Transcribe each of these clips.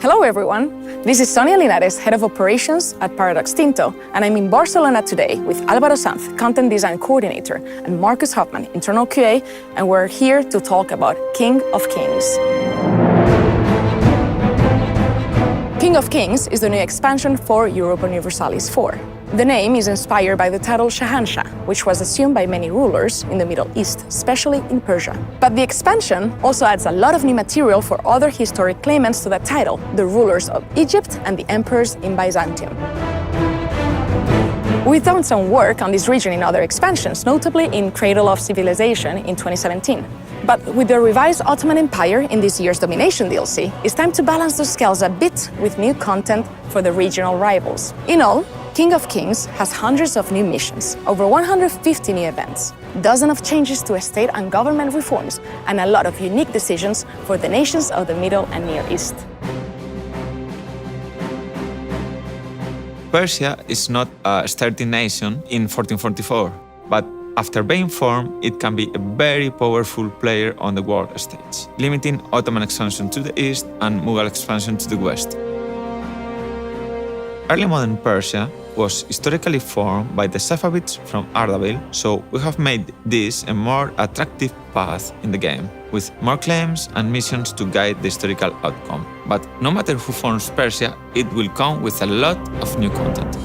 Hello everyone, this is Sonia Linares, Head of Operations at Paradox Tinto, and I'm in Barcelona today with Álvaro Sanz, Content Design Coordinator, and Marcus Hoffman, Internal QA, and we're here to talk about King of Kings. King of Kings is the new expansion for Europa Universalis 4. The name is inspired by the title Shahanshah, which was assumed by many rulers in the Middle East, especially in Persia. But the expansion also adds a lot of new material for other historic claimants to that title, the rulers of Egypt and the emperors in Byzantium. We've done some work on this region in other expansions, notably in Cradle of Civilization in 2017. But with the revised Ottoman Empire in this year's Domination DLC, it's time to balance the scales a bit with new content for the regional rivals. In all, King of Kings has hundreds of new missions, over 150 new events, dozens of changes to state and government reforms, and a lot of unique decisions for the nations of the Middle and Near East. Persia is not a sturdy nation in 1444, but after being formed, it can be a very powerful player on the world stage, limiting Ottoman expansion to the east and Mughal expansion to the west. Early modern Persia was historically formed by the Safavids from Ardabil, so we have made this a more attractive path in the game, with more claims and missions to guide the historical outcome. But no matter who forms Persia, it will come with a lot of new content.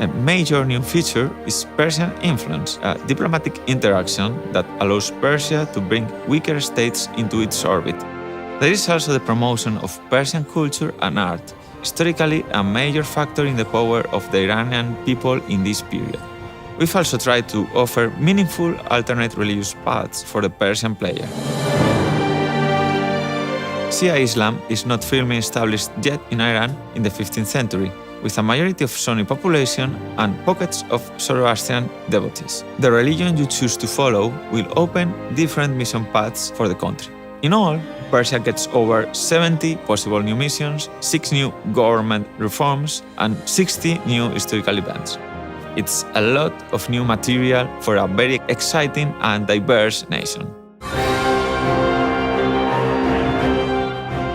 A major new feature is Persian influence, a diplomatic interaction that allows Persia to bring weaker states into its orbit. There is also the promotion of Persian culture and art, historically a major factor in the power of the Iranian people in this period. We've also tried to offer meaningful alternate religious paths for the Persian player. Shia Islam is not firmly established yet in Iran in the 15th century, with a majority of Sunni population and pockets of Zoroastrian devotees. The religion you choose to follow will open different mission paths for the country. In all, Persia gets over 70 possible new missions, 6 new government reforms, and 60 new historical events. It's a lot of new material for a very exciting and diverse nation.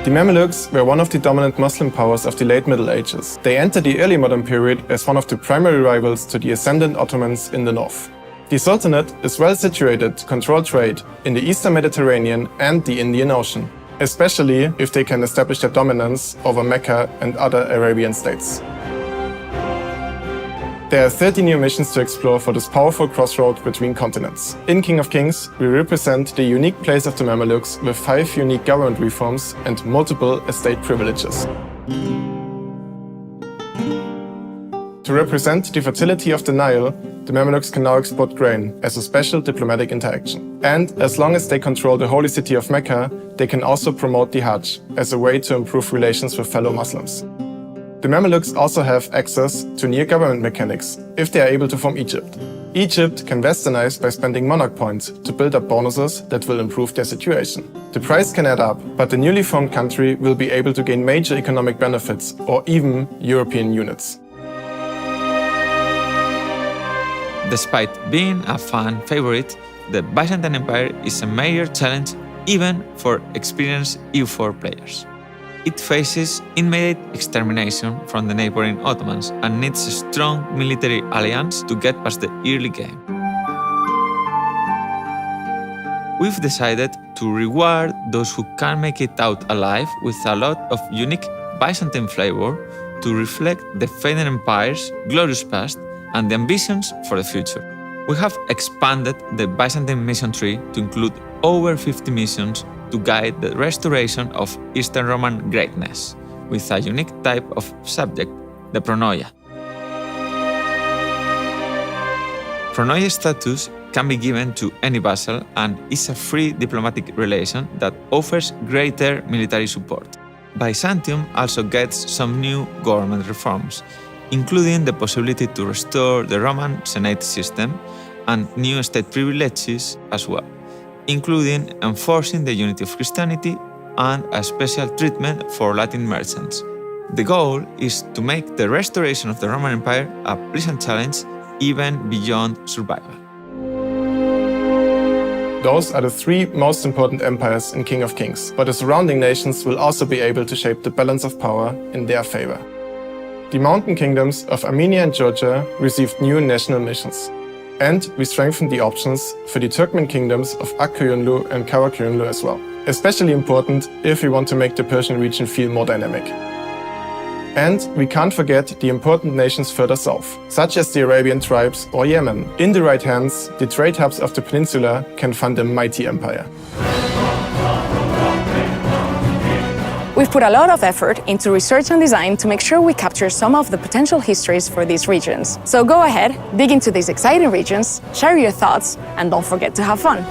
The Mamelukes were one of the dominant Muslim powers of the late Middle Ages. They entered the early modern period as one of the primary rivals to the ascendant Ottomans in the north. The Sultanate is well situated to control trade in the Eastern Mediterranean and the Indian Ocean, especially if they can establish their dominance over Mecca and other Arabian states. There are 30 new missions to explore for this powerful crossroad between continents. In King of Kings, we represent the unique place of the Mamelukes with 5 unique government reforms and multiple estate privileges. To represent the fertility of the Nile, the Mamelukes can now export grain as a special diplomatic interaction. And as long as they control the holy city of Mecca, they can also promote the Hajj as a way to improve relations with fellow Muslims. The Mamelukes also have access to near government mechanics if they are able to form Egypt. Egypt can westernize by spending monarch points to build up bonuses that will improve their situation. The price can add up, but the newly formed country will be able to gain major economic benefits or even European units. Despite being a fan favorite, the Byzantine Empire is a major challenge even for experienced EU4 players. It faces immediate extermination from the neighboring Ottomans and needs a strong military alliance to get past the early game. We've decided to reward those who can make it out alive with a lot of unique Byzantine flavor to reflect the fading empire's glorious past and the ambitions for the future. We have expanded the Byzantine mission tree to include over 50 missions to guide the restoration of Eastern Roman greatness, with a unique type of subject, the pronoia. Pronoia status can be given to any vassal and is a free diplomatic relation that offers greater military support. Byzantium also gets some new government reforms, including the possibility to restore the Roman Senate system and new state privileges as well, including enforcing the unity of Christianity and a special treatment for Latin merchants. The goal is to make the restoration of the Roman Empire a pleasant challenge even beyond survival. Those are the three most important empires in King of Kings, but the surrounding nations will also be able to shape the balance of power in their favor. The mountain kingdoms of Armenia and Georgia received new national missions. And we strengthened the options for the Turkmen kingdoms of Akkuyunlu and Karakoyunlu as well. Especially important if we want to make the Persian region feel more dynamic. And we can't forget the important nations further south, such as the Arabian tribes or Yemen. In the right hands, the trade hubs of the peninsula can fund a mighty empire. We've put a lot of effort into research and design to make sure we capture some of the potential histories for these regions. So go ahead, dig into these exciting regions, share your thoughts, and don't forget to have fun.